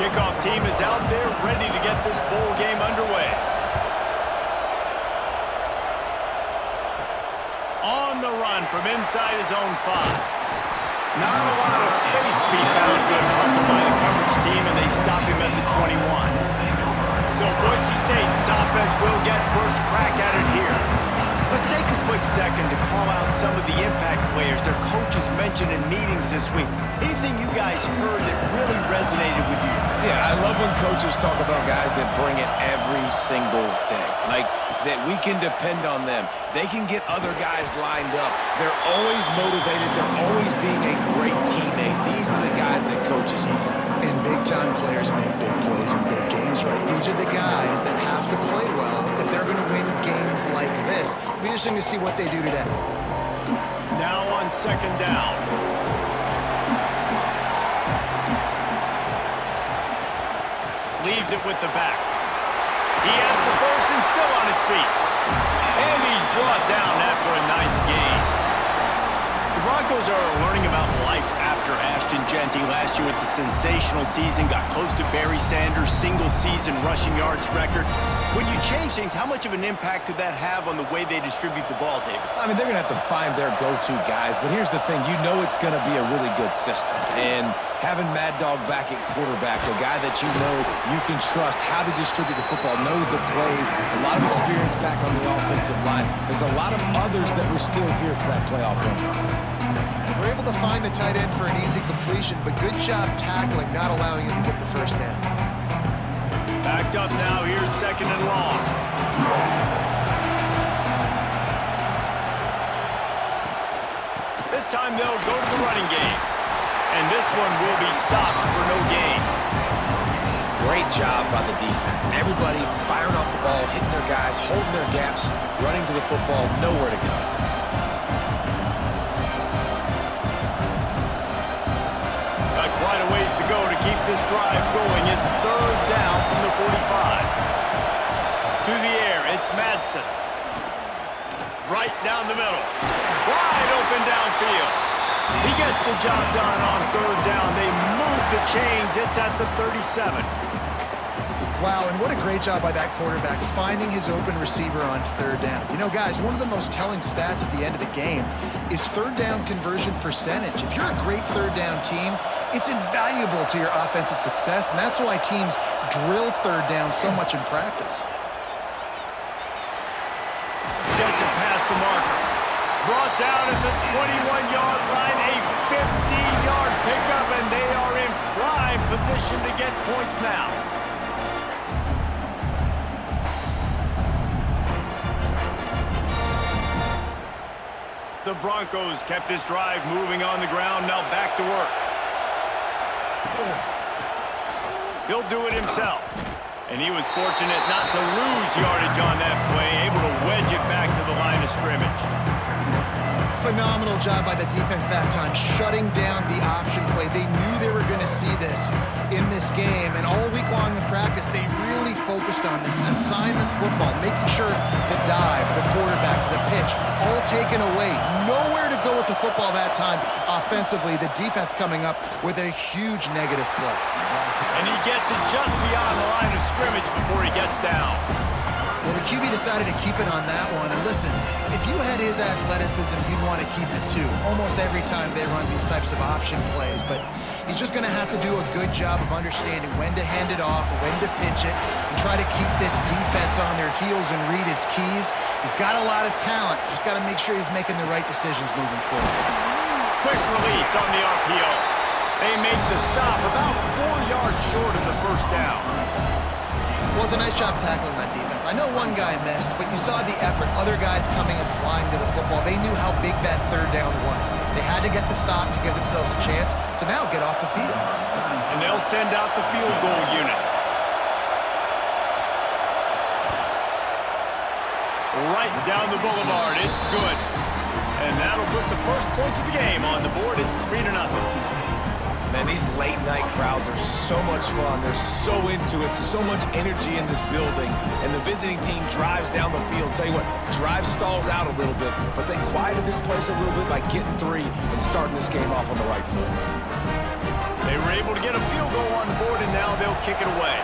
kickoff team is out there ready to get this bowl game underway. On the run from inside his own 5. Not a lot of space to be found. Good hustle by the coverage team, and they stop him at the 21. So Boise State's offense will get first crack at it here. Let's take a quick second to call out some of the impact players their coaches mentioned in meetings this week. Anything you guys heard that really resonated with you? Yeah, I love when coaches talk about guys that bring it every single day. Like, that we can depend on them. They can get other guys lined up. They're always motivated. They're always being a great teammate. These are the guys that coaches love. And big-time players make big plays in big games, right? These are the guys that have to play well if they're going to win games like this. It'll be interesting to see what they do today. Now on second down. Leaves it with the back. He has the first and still on his feet. And he's brought down after a nice gain. The Broncos are learning about life after Ashton Genty last year with the sensational season. Got close to Barry Sanders' single-season rushing yards record. When you change things, how much of an impact could that have on the way they distribute the ball, David? I mean, they're going to have to find their go-to guys, but here's the thing. You know it's going to be a really good system. And having Mad Dog back at quarterback, a guy that you know you can trust how to distribute the football, knows the plays, a lot of experience back on the offensive line. There's a lot of others that were still here for that playoff run. They're able to find the tight end for an easy completion, but good job tackling, not allowing him to get the first down. Backed up now, here's second and long. This time they'll go to the running game. And this one will be stopped for no gain. Great job by the defense. Everybody firing off the ball, hitting their guys, holding their gaps, running to the football, nowhere to go. Got quite a ways to go to keep this drive going. It's third down from the 45. To the air, it's Madsen. Right down the middle. Wide open downfield. He gets the job done on third down. They move the chains. It's at the 37. Wow, and what a great job by that quarterback finding his open receiver on third down. You know, guys, one of the most telling stats at the end of the game is third down conversion percentage. If you're a great third down team, it's invaluable to your offensive success, and that's why teams drill third down so much in practice. Gets it past the marker. Brought down at the 21-yard line, a 15-yard pickup, and they are in prime position to get points now. The Broncos kept this drive moving on the ground, now back to work. He'll do it himself. And he was fortunate not to lose yardage on that play, able to wedge it back to the line of scrimmage. Phenomenal job by the defense that time, shutting down the option play. They knew they were going to see this in this game, and all week long in practice, they really focused on this assignment football, making sure the dive, the quarterback, the pitch, all taken away. Nowhere to go with the football that time offensively. The defense coming up with a huge negative play. And he gets it just beyond the line of scrimmage before he gets down. Well, the QB decided to keep it on that one. And listen, if you had his athleticism, you'd want to keep it too. Almost every time they run these types of option plays. But he's just going to have to do a good job of understanding when to hand it off, when to pitch it, and try to keep this defense on their heels and read his keys. He's got a lot of talent. Just got to make sure he's making the right decisions moving forward. Quick release on the RPO. They make the stop about 4 yards short of the first down. Well, it's a nice job tackling that defense. I know one guy missed, but you saw the effort. Other guys coming and flying to the football. They knew how big that third down was. They had to get the stop to give themselves a chance to now get off the field. And they'll send out the field goal unit. Right down the boulevard. It's good. And that'll put the first points of the game on the board. It's 3-0. Man, these late-night crowds are so much fun. They're so into it, so much energy in this building. And the visiting team drives down the field. Tell you what, drive stalls out a little bit, but they quieted this place a little bit by getting 3 and starting this game off on the right foot. They able to get a field goal on the board, and now they'll kick it away.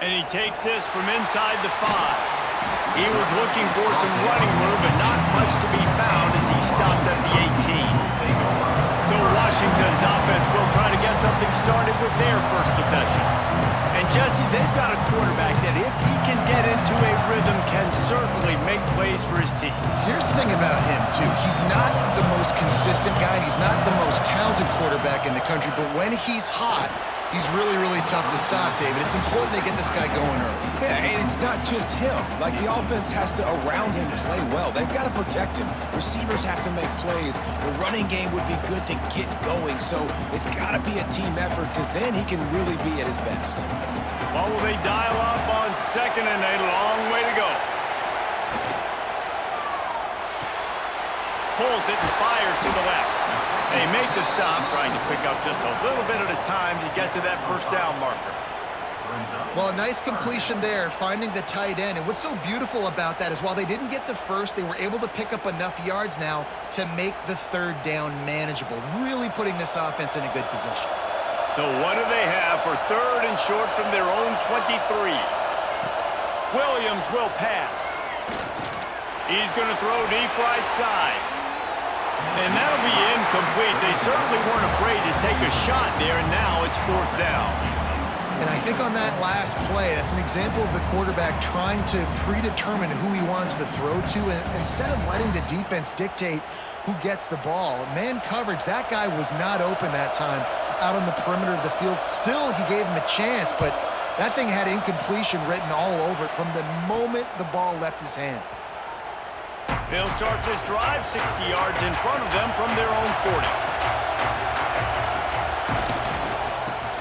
And he takes this from inside the 5. He was looking for some running room, but not much to be found as he stopped at the 18. So Washington's offense will try to get something started with their first possession. And Jesse, they've got a quarterback that if he can get into a rhythm can certainly make plays for his team. Here's the thing about him, too. He's not the most consistent guy. He's not the most talented quarterback in the country, but when he's hot, he's really, really tough to stop, David. It's important they get this guy going early. Yeah, and it's not just him. Like, the offense has to, around him, play well. They've got to protect him. Receivers have to make plays. The running game would be good to get going, so it's got to be a team effort because then he can really be at his best. Well, will they dial up on 2nd and a long way to go? Pulls it and fires to the left. They make the stop, trying to pick up just a little bit at a time to get to that first down marker. Well, a nice completion there, finding the tight end. And what's so beautiful about that is while they didn't get the first, they were able to pick up enough yards now to make the 3rd down manageable, really putting this offense in a good position. So what do they have for 3rd and short from their own 23? Williams will pass. He's going to throw deep right side. And that'll be incomplete. They certainly weren't afraid to take a shot there, and now it's 4th down. And I think on that last play, that's an example of the quarterback trying to predetermine who he wants to throw to, and instead of letting the defense dictate who gets the ball. Man coverage, that guy was not open that time out on the perimeter of the field. Still, he gave him a chance, but that thing had incompletion written all over it from the moment the ball left his hand. They'll start this drive 60 yards in front of them from their own 40.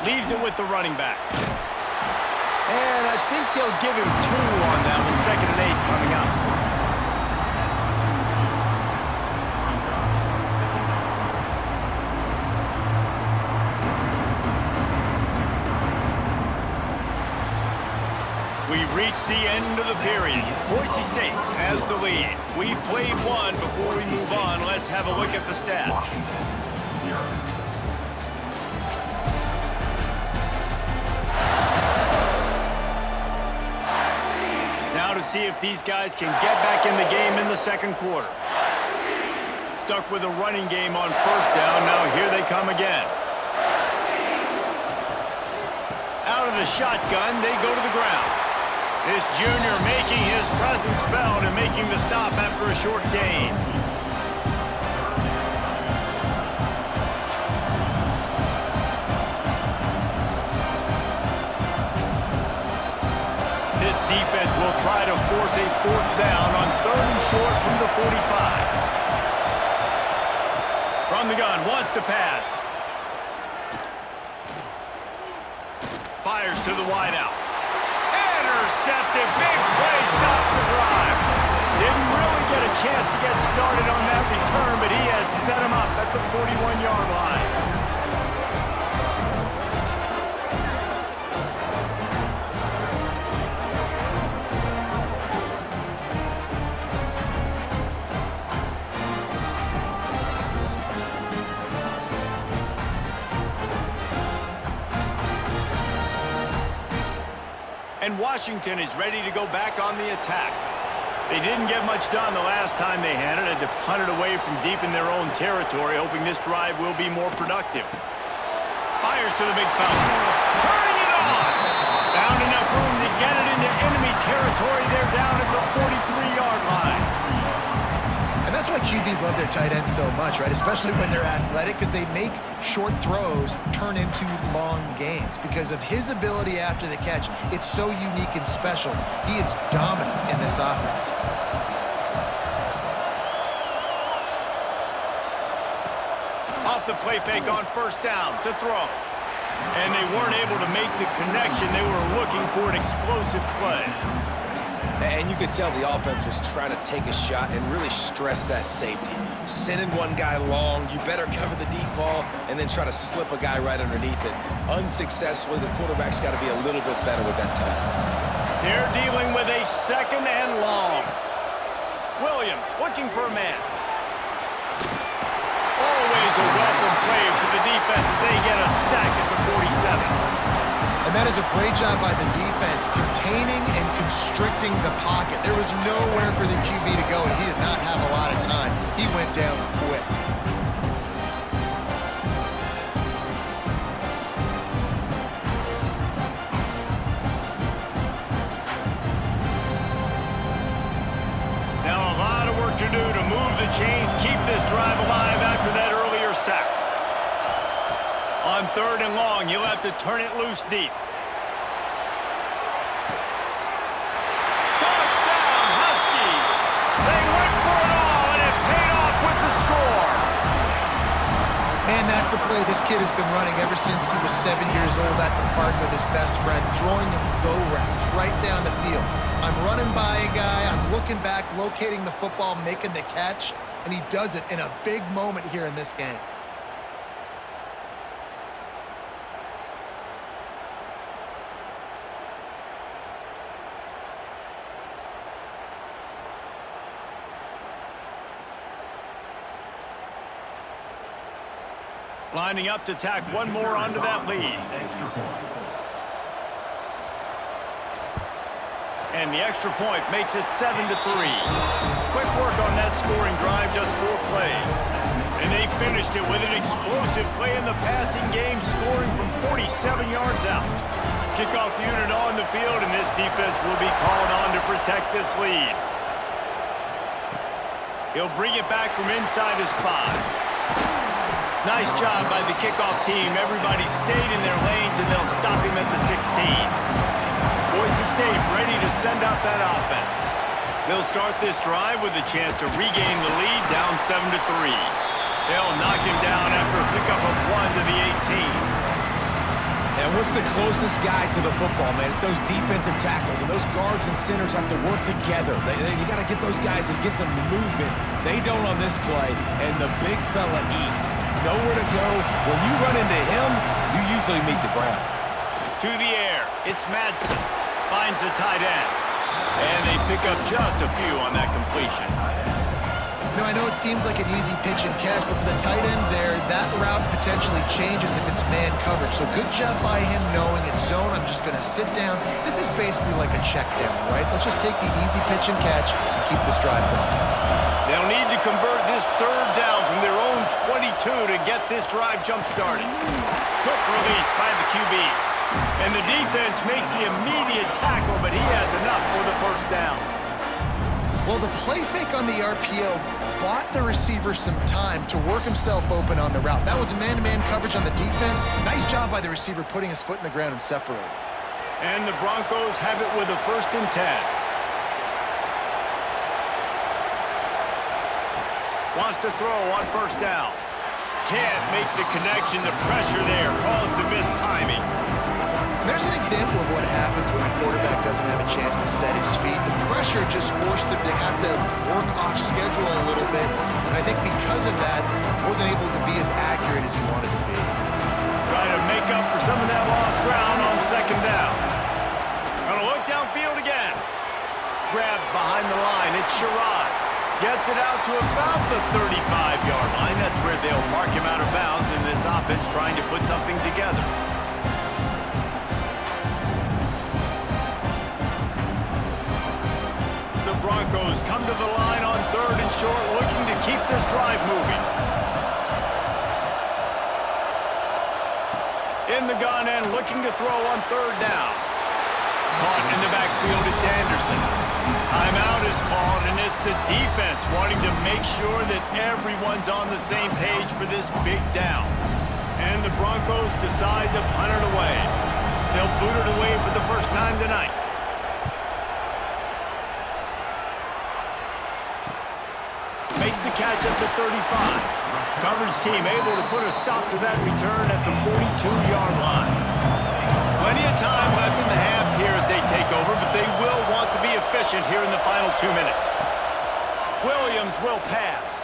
Leaves it with the running back. And I think they'll give him 2 on that one. 2nd and 8 coming up. We've reached the end of the period. Boise State has the lead. We've played one. Before we move on, let's have a look at the stats. Now to see if these guys can get back in the game in the 2nd quarter. Stuck with a running game on 1st down. Now here they come again. Out of the shotgun, they go to the ground. This junior making his presence felt and making the stop after a short gain. This defense will try to force a 4th down on 3rd and short from the 45. From the gun, wants to pass. Fires to the wideout. Intercepted, big play, stops the drive. Didn't really get a chance to get started on that return, but he has set him up at the 41-yard line. And Washington is ready to go back on the attack. They didn't get much done the last time they had it. Had to punt it away from deep in their own territory, hoping this drive will be more productive. Fires to the big fountain. Turning it on! Found enough room to get it into enemy territory. They're down at the 43-yard line. And that's why QBs love their tight ends so much, right? Especially when they're athletic, because they make short throws turn into long gains. Because of his ability after the catch, it's so unique and special. He is dominant in this offense. Off the play fake on 1st down to throw. And they weren't able to make the connection. They were looking for an explosive play. And you could tell the offense was trying to take a shot and really stress that safety. Sending one guy long, you better cover the deep ball, and then try to slip a guy right underneath it. Unsuccessfully, the quarterback's got to be a little bit better with that time. They're dealing with a 2nd and long. Williams looking for a man. That is a great job by the defense, containing and constricting the pocket. There was nowhere for the QB to go, and he did not have a lot of time. He went down quick. Now a lot of work to do to move the chains, keep this drive alive after that earlier sack. On 3rd and long, you'll have to turn it loose deep. Touchdown, Huskies! They went for it all, and it paid off with the score. Man, that's a play this kid has been running ever since he was 7 years old at the park with his best friend, throwing him go routes right down the field. I'm running by a guy, I'm looking back, locating the football, making the catch, and he does it in a big moment here in this game. Lining up to tack one more onto that lead. And the extra point makes it 7-3. Quick work on that scoring drive, just 4 plays. And they finished it with an explosive play in the passing game, scoring from 47 yards out. Kickoff unit on the field, and this defense will be called on to protect this lead. He'll bring it back from inside his 5. Nice job by the kickoff team. Everybody stayed in their lanes, and they'll stop him at the 16. Boise State ready to send out that offense. They'll start this drive with a chance to regain the lead, down 7-3. They'll knock him down after a pickup of 1 to the 18. And what's the closest guy to the football, man? It's those defensive tackles, and those guards and centers have to work together. You got to get those guys and get some movement. They don't on this play, and the big fella eats. Nowhere to go. When you run into him, you usually meet the ground. To the air, it's Madsen. Finds the tight end. And they pick up just a few on that completion. You know, I know it seems like an easy pitch and catch, but for the tight end there, that route potentially changes if it's man coverage. So good job by him knowing it's zone. I'm just going to sit down. This is basically like a check down, right? Let's just take the easy pitch and catch and keep this drive going. They'll need to convert this 3rd down from their own 22 to get this drive jump-started. Quick release by the QB. And the defense makes the immediate tackle, but he has enough for the 1st down. Well, the play fake on the RPO bought the receiver some time to work himself open on the route. That was a man-to-man coverage on the defense. Nice job by the receiver putting his foot in the ground and separating. And the Broncos have it with a 1st and 10. Wants to throw on 1st down. Can't make the connection. The pressure there caused the missed timing. There's an example of what happens when a quarterback doesn't have a chance to set his feet. The pressure just forced him to have to work off schedule a little bit. And I think because of that, wasn't able to be as accurate as he wanted to be. Trying to make up for some of that lost ground on 2nd down. Gonna look downfield again. Grab behind the line. It's Sherrod. Gets it out to about the 35-yard line. That's where they'll mark him out of bounds in this offense trying to put something together. The Broncos come to the line on 3rd and short, looking to keep this drive moving. In the gun and looking to throw on 3rd down. Caught in the backfield, it's Anderson. Timeout is called, and it's the defense wanting to make sure that everyone's on the same page for this big down. And the Broncos decide to punt it away. They'll boot it away for the 1st time tonight. Makes the catch at the 35. Coverage team able to put a stop to that return at the 42-yard line. Plenty of time left in the half here as they take over, but they will want to be efficient here in the final 2 minutes. Williams will pass.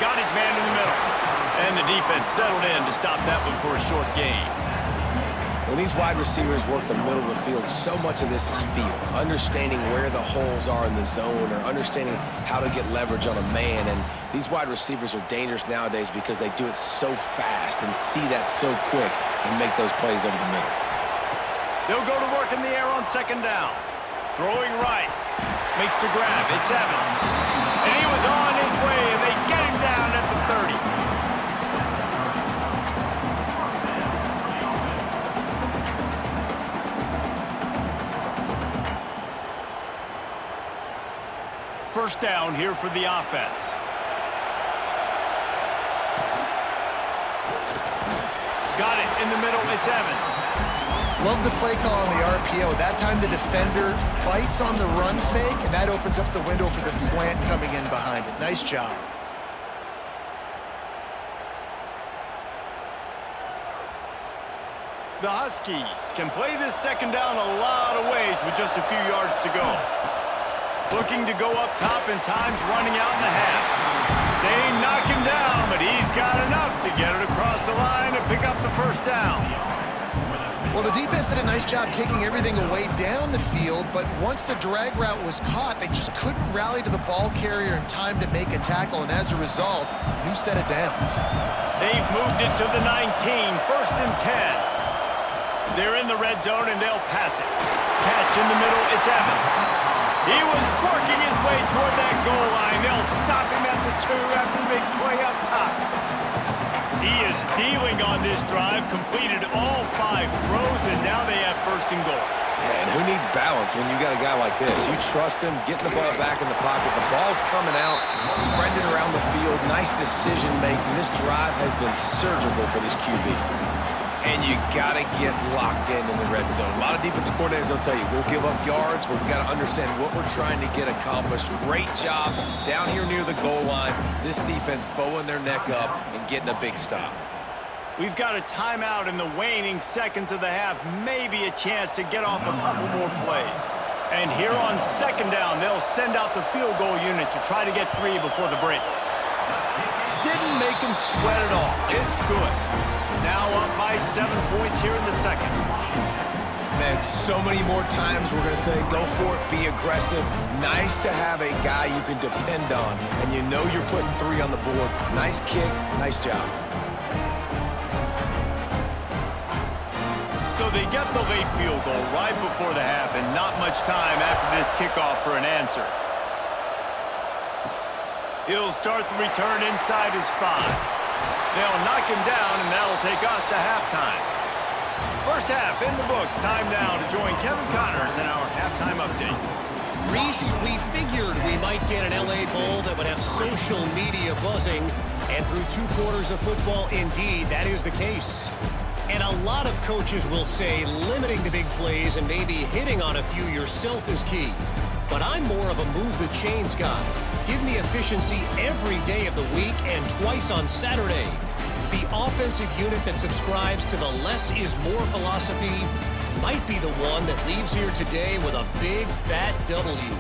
Got his man in the middle. And the defense settled in to stop that one for a short gain. When these wide receivers work the middle of the field, so much of this is feel. Understanding where the holes are in the zone, or understanding how to get leverage on a man. And these wide receivers are dangerous nowadays because they do it so fast and see that so quick and make those plays over the middle. They'll go to work in the air on second down. Throwing right. Makes the grab. It's Evans. And he was on his way, and they get him down at the 30. First down here for the offense. Got it in the middle. It's Evans. Love the play call on the RPO. That time the defender bites on the run fake, and that opens up the window for the slant coming in behind it. Nice job. The Huskies can play this second down a lot of ways with just a few yards to go. Looking to go up top, and time's running out in the half. They knock him down, but he's got enough to get it across the line and pick up the first down. Well, the defense did a nice job taking everything away down the field, but once the drag route was caught, they just couldn't rally to the ball carrier in time to make a tackle, and as a result, new set of downs. They've moved it to the 19, first and 10. They're in the red zone, and they'll pass it. Catch in the middle, it's Evans. He was working his way toward that goal line. They'll stop him at the 2 after the big play up top. He is dealing on this drive, completed all 5 throws, and now they have first and goal. Yeah, and who needs balance when you got a guy like this? You trust him, getting the ball back in the pocket. The ball's coming out, spreading it around the field. Nice decision making. This drive has been surgical for this QB. And you got to get locked in the red zone. A lot of defensive coordinators will tell you, we'll give up yards, but we got to understand what we're trying to get accomplished. Great job down here near the goal line. This defense bowing their neck up and getting a big stop. We've got a timeout in the waning seconds of the half. Maybe a chance to get off a couple more plays. And here on second down, they'll send out the field goal unit to try to get 3 before the break. Didn't make him sweat at all. It's good. Now up by 7 points here in the second. Man, so many more times we're going to say, go for it, be aggressive. Nice to have a guy you can depend on, and you know you're putting 3 on the board. Nice kick, nice job. So they get the late field goal right before the half, and not much time after this kickoff for an answer. He'll start the return inside his 5. They'll knock him down, and that'll take us to halftime. First half in the books. Time now to join Kevin Connors in our halftime update. Reese, we figured we might get an LA Bowl that would have social media buzzing, and through 2 quarters of football, indeed, that is the case. And a lot of coaches will say limiting the big plays and maybe hitting on a few yourself is key. But I'm more of a move the chains guy. Give me efficiency every day of the week and twice on Saturday. The offensive unit that subscribes to the less is more philosophy might be the one that leaves here today with a big fat W.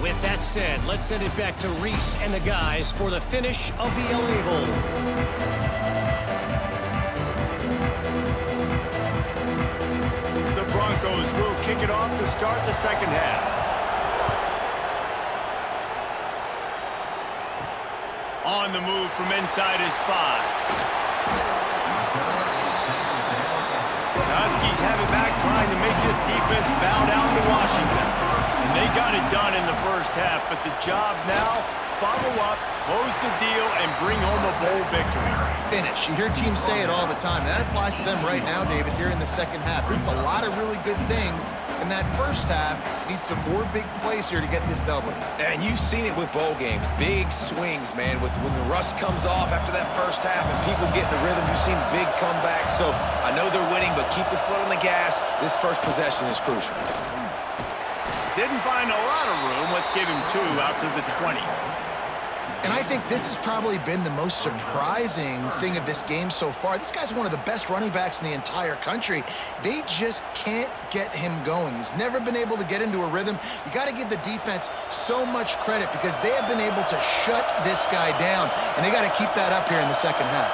With that said, let's send it back to Reese and the guys for the finish of the LA Bowl. The Broncos will kick it off to start the second half. On the move from inside his 5. The Huskies have it back, trying to make this defense bow down to Washington. And they got it done in the first half, but the job now, follow up, close the deal, and bring home a bowl victory. Finish. You hear teams say it all the time. That applies to them right now, David, here in the second half. It's a lot of really good things. In that first half, need some more big plays here to get this W. And you've seen it with bowl games. Big swings, man. When the rust comes off after that first half and people get in the rhythm, you've seen big comebacks. So I know they're winning, but keep the foot on the gas. This first possession is crucial. Didn't find a lot of room. Let's give him 2 out to the 20. And I think this has probably been the most surprising thing of this game so far. This guy's one of the best running backs in the entire country. They just can't get him going. He's never been able to get into a rhythm. You got to give the defense so much credit because they have been able to shut this guy down, and they got to keep that up here in the second half.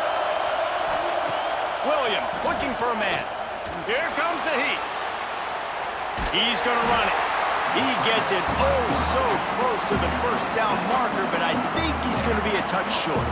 Williams looking for a man. Here comes the heat. He's going to run it. He gets it oh so close to the first down marker, but I think he's going to be a touch short.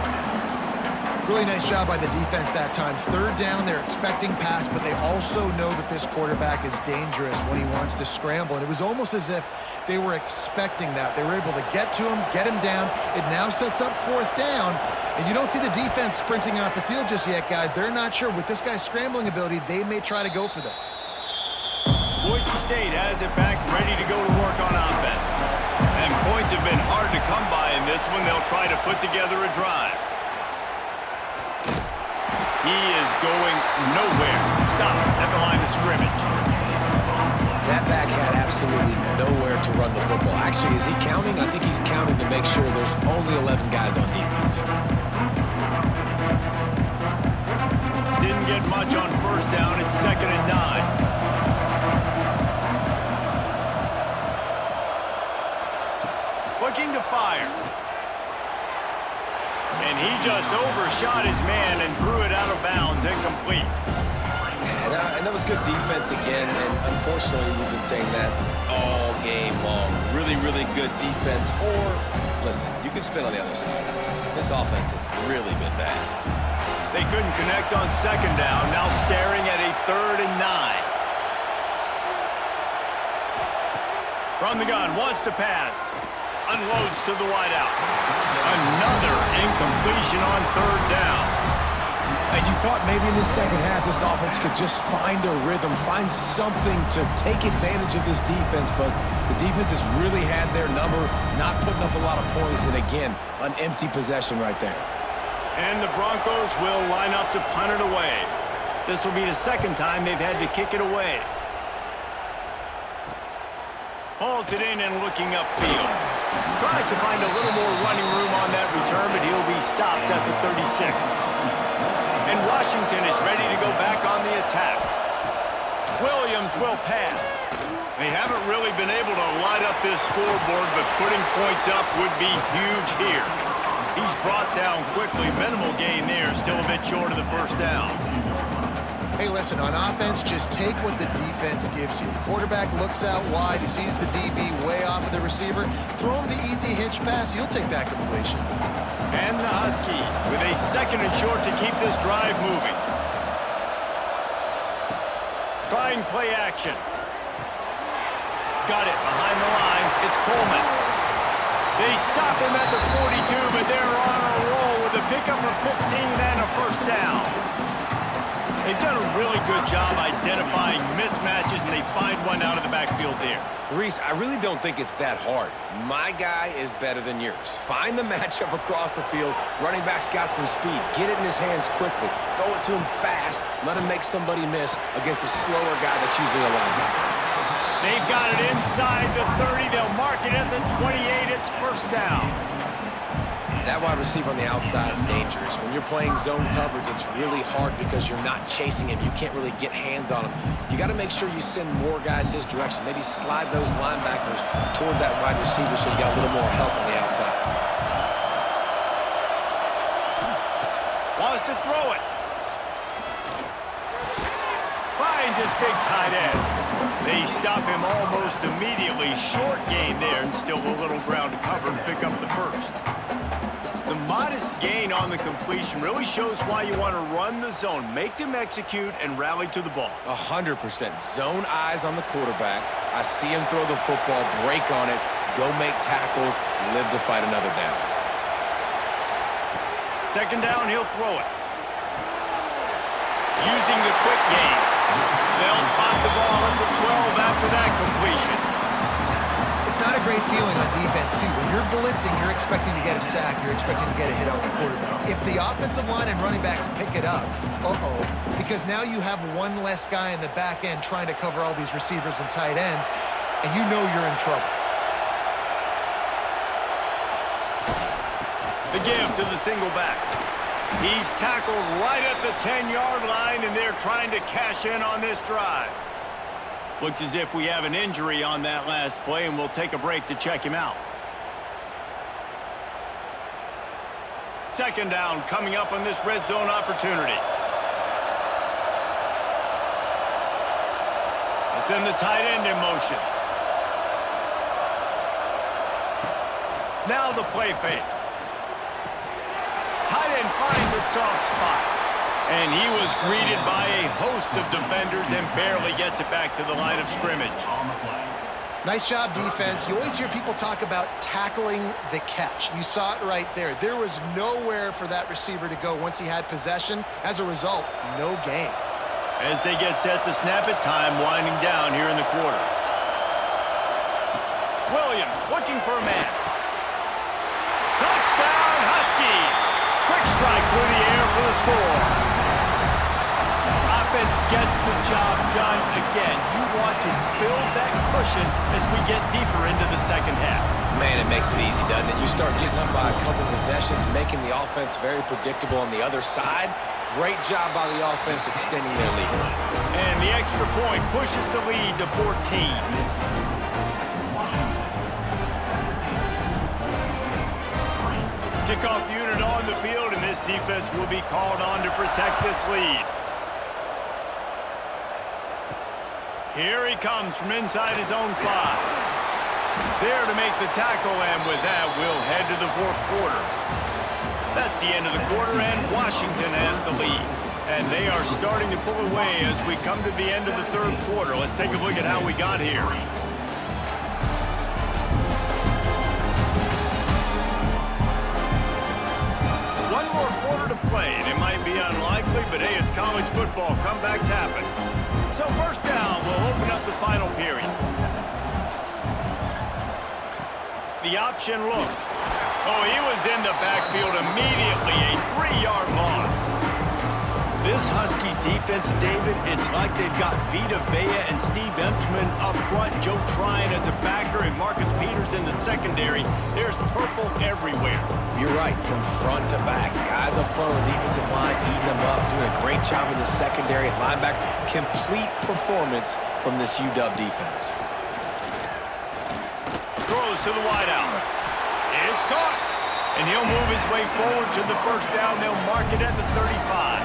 Really nice job by the defense that time. Third down, they're expecting pass, but they also know that this quarterback is dangerous when he wants to scramble. And it was almost as if they were expecting that. They were able to get to him, get him down. It now sets up fourth down. And you don't see the defense sprinting off the field just yet, guys. They're not sure. With this guy's scrambling ability, they may try to go for this. Boise State has it back, ready to go to work on offense. And points have been hard to come by in this one. They'll try to put together a drive. He is going nowhere. Stop at the line of scrimmage. That back had absolutely nowhere to run the football. Actually, is he counting? I think he's counting to make sure there's only 11 guys on defense. Didn't get much on first down. It's 2nd and 9. Looking to fire. And he just overshot his man and threw it out of bounds, incomplete. And that was good defense again, and unfortunately we've been saying that all game long. Really, really good defense, or, listen, you can spin on the other side. This offense has really been bad. They couldn't connect on 2nd down, now staring at a 3rd and 9. From the gun, wants to pass. Unloads to the wideout. Another incompletion on 3rd down. And you thought maybe in the second half this offense could just find a rhythm, find something to take advantage of this defense, but the defense has really had their number, not putting up a lot of points, and again, an empty possession right there. And the Broncos will line up to punt it away. This will be the 2nd time they've had to kick it away. Hauls it in and looking upfield. Tries to find a little more running room on that return, but he'll be stopped at the 36. And Washington is ready to go back on the attack. Williams will pass. They haven't really been able to light up this scoreboard, but putting points up would be huge here. He's brought down quickly. Minimal gain there, still a bit short of the first down. Hey, listen, on offense, just take what the defense gives you. The quarterback looks out wide. He sees the DB way off of the receiver. Throw him the easy hitch pass. He'll take that completion. And the Huskies with a 2nd and short to keep this drive moving. Trying play action. Got it behind the line. It's Coleman. They stop him at the 42, but they're on a roll with a pickup of 15 and a first down. They've done a really good job identifying mismatches, and they find one out of the backfield there. Reese, I really don't think it's that hard. My guy is better than yours. Find the matchup across the field. Running back's got some speed. Get it in his hands quickly. Throw it to him fast. Let him make somebody miss against a slower guy that's usually a linebacker. They've got it inside the 30. They'll mark it at the 28. It's first down. That wide receiver on the outside is dangerous. When you're playing zone coverage, it's really hard because you're not chasing him. You can't really get hands on him. You got to make sure you send more guys his direction. Maybe slide those linebackers toward that wide receiver so you got a little more help on the outside. Wants to throw it. Finds his big tight end. They stop him almost immediately. Short gain there, and still a little ground to cover and pick up the first. The modest gain on the completion really shows why you want to run the zone. Make them execute and rally to the ball. 100%. Zone eyes on the quarterback. I see him throw the football, break on it, go make tackles, live to fight another down. 2nd down, he'll throw it. Using the quick game. They'll spot the ball at the 12 after that completion. It's not a great feeling on defense, too. When you're blitzing, you're expecting to get a sack. You're expecting to get a hit on the quarterback. If the offensive line and running backs pick it up, because now you have one less guy in the back end trying to cover all these receivers and tight ends, and you know you're in trouble. The give to the single back. He's tackled right at the 10-yard line, and they're trying to cash in on this drive. Looks as if we have an injury on that last play, and we'll take a break to check him out. 2nd down coming up on this red zone opportunity. They send the tight end in motion. Now the play fake. Tight end finds a soft spot. And he was greeted by a host of defenders and barely gets it back to the line of scrimmage. Nice job, defense. You always hear people talk about tackling the catch. You saw it right there. There was nowhere for that receiver to go once he had possession. As a result, no gain. As they get set to snap it, time winding down here in the quarter. Williams looking for a man. Touchdown, Huskies! Quick strike through the air for the score. Offense gets the job done again. You want to build that cushion as we get deeper into the second half. Man, it makes it easy, doesn't it? You start getting up by a couple possessions, making the offense very predictable on the other side. Great job by the offense extending their lead. And the extra point pushes the lead to 14. Kickoff unit on the field, and this defense will be called on to protect this lead. Here he comes from inside his own 5. There to make the tackle, and with that, we'll head to the fourth quarter. That's the end of the quarter, and Washington has the lead. And they are starting to pull away as we come to the end of the third quarter. Let's take a look at how we got here. One more quarter to play, and it might be unlikely, but hey, it's college football. Comebacks happen. So first down, we'll open up the final period. The option look. Oh, he was in the backfield immediately. A 3-yard loss. This Husky defense, David, it's like they've got Vita Vea and Steve Emtman up front, Joe Tryon as a backer, and Marcus Peters in the secondary. There's purple everywhere. You're right, from front to back. Guys up front on the defensive line eating them up, doing a great job in the secondary at linebacker. Complete performance from this UW defense. Throws to the wideout. It's caught. And he'll move his way forward to the first down. They'll mark it at the 35.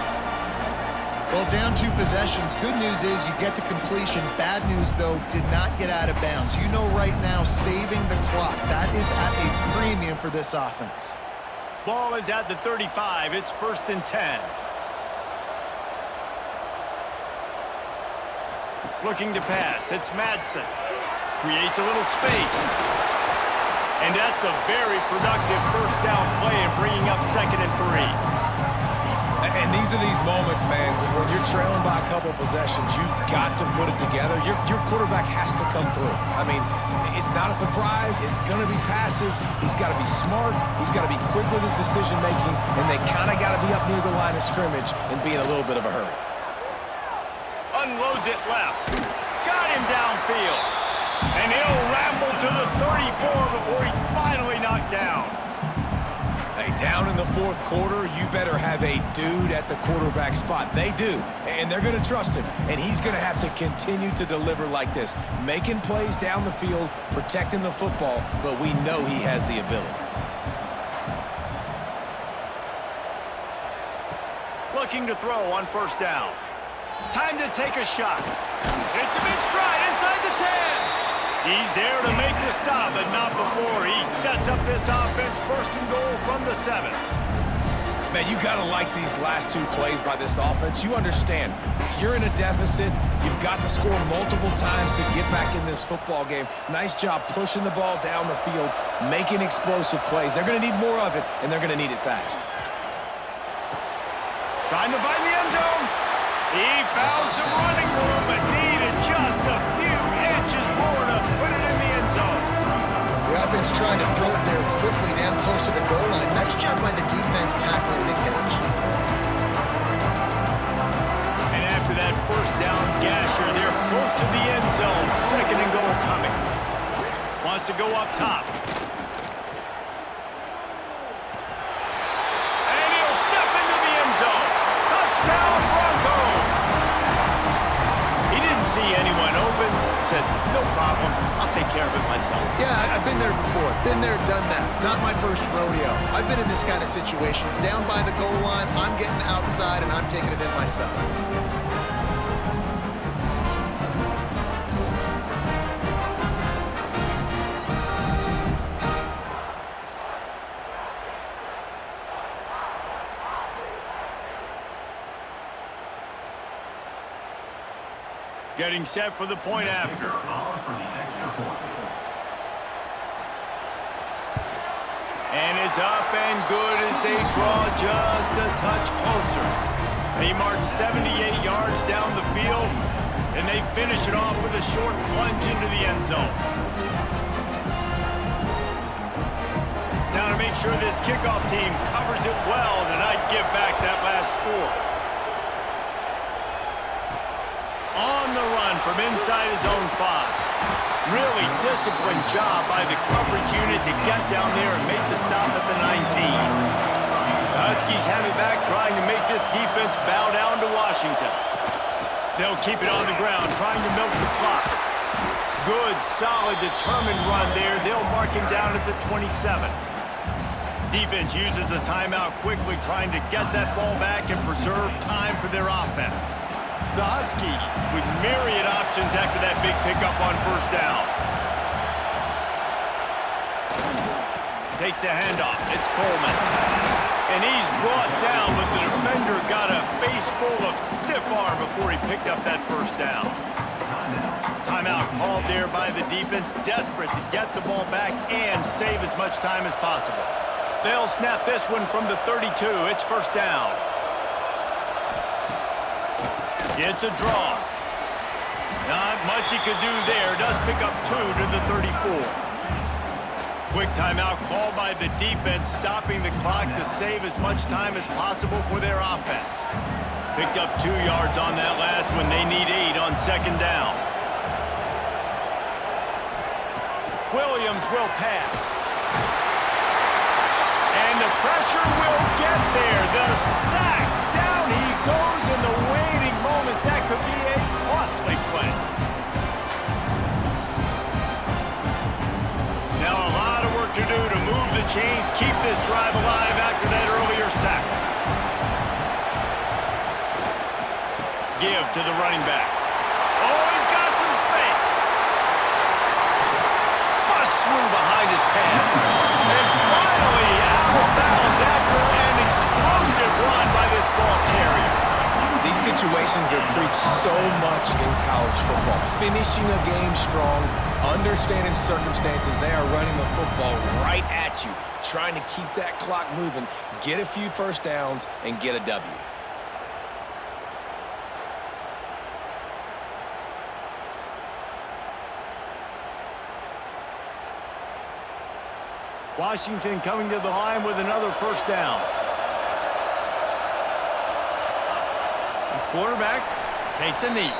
Well, down 2 possessions. Good news is you get the completion. Bad news, though, did not get out of bounds. You know right now, saving the clock. That is at a premium for this offense. Ball is at the 35. It's 1st and 10. Looking to pass. It's Madsen. Creates a little space. And that's a very productive first down play and bringing up 2nd and 3. And these are these moments, man, when you're trailing by a couple possessions, you've got to put it together. Your quarterback has to come through. I mean, it's not a surprise. It's going to be passes. He's got to be smart. He's got to be quick with his decision-making, and they kind of got to be up near the line of scrimmage and be in a little bit of a hurry. Unloads it left. Got him downfield. And he'll ramble to the 34 before he's finally knocked down. Hey, down in the fourth quarter, you better have a dude at the quarterback spot. They do, and they're going to trust him. And he's going to have to continue to deliver like this, making plays down the field, protecting the football, but we know he has the ability. Looking to throw on first down. Time to take a shot. It's a mid-stride inside the 10. He's there to make the stop, but not before he sets up this offense. 1st and goal from the 7. Man, you got to like these last 2 plays by this offense. You understand, you're in a deficit. You've got to score multiple times to get back in this football game. Nice job pushing the ball down the field, making explosive plays. They're going to need more of it, and they're going to need it fast. Trying to find the end zone. He found some running room, but needed just a few inches more to put it in the end zone. The offense trying to throw it there quickly down close to the goal line. Nice job by the defense tackling the catch. And after that first down gasher, they're close to the end zone. 2nd and goal coming. Wants to go up top. And he'll step into the end zone. Touchdown, Broncos! He didn't see anyone open. Said, no problem. I'll take care of it myself. Yeah, I've been there before. Been there, done that. Not my first rodeo. I've been in this kind of situation. Down by the goal line, I'm getting outside, and I'm taking it in myself. Getting set for the point after. And it's up and good as they draw just a touch closer. They march 78 yards down the field, and they finish it off with a short plunge into the end zone. Now to make sure this kickoff team covers it well tonight, give back that last score. On the run from inside his own 5. Really disciplined job by the coverage unit to get down there and make the stop at the 19. The Huskies have it back, trying to make this defense bow down to Washington. They'll keep it on the ground, trying to milk the clock. Good, solid, determined run there. They'll mark him down at the 27. Defense uses a timeout quickly, trying to get that ball back and preserve time for their offense. The Huskies with myriad options after that big pickup on first down. Takes the handoff. It's Coleman. And he's brought down, but the defender got a face full of stiff arm before he picked up that first down. Timeout called there by the defense, desperate to get the ball back and save as much time as possible. They'll snap this one from the 32. It's first down. It's a draw. Not much he could do there. Does pick up 2 to the 34. Quick timeout called by the defense, stopping the clock to save as much time as possible for their offense. Picked up 2 yards on that last one. They need 8 on second down. Williams will pass. And the pressure will get there. The sack. Down he goes in the waiting moments. That could be a costly play. Now a lot of work to do to move the chains, keep this drive alive after that earlier sack. Give to the running back. Oh, he's got some space. Bust through behind his pad. And finally out of bounds after an explosive run by this ball carrier. These situations are preached so much in college football. Finishing a game strong, understanding circumstances. They are running the football right at you, trying to keep that clock moving, get a few first downs, and get a W. Washington coming to the line with another first down. The quarterback takes a knee.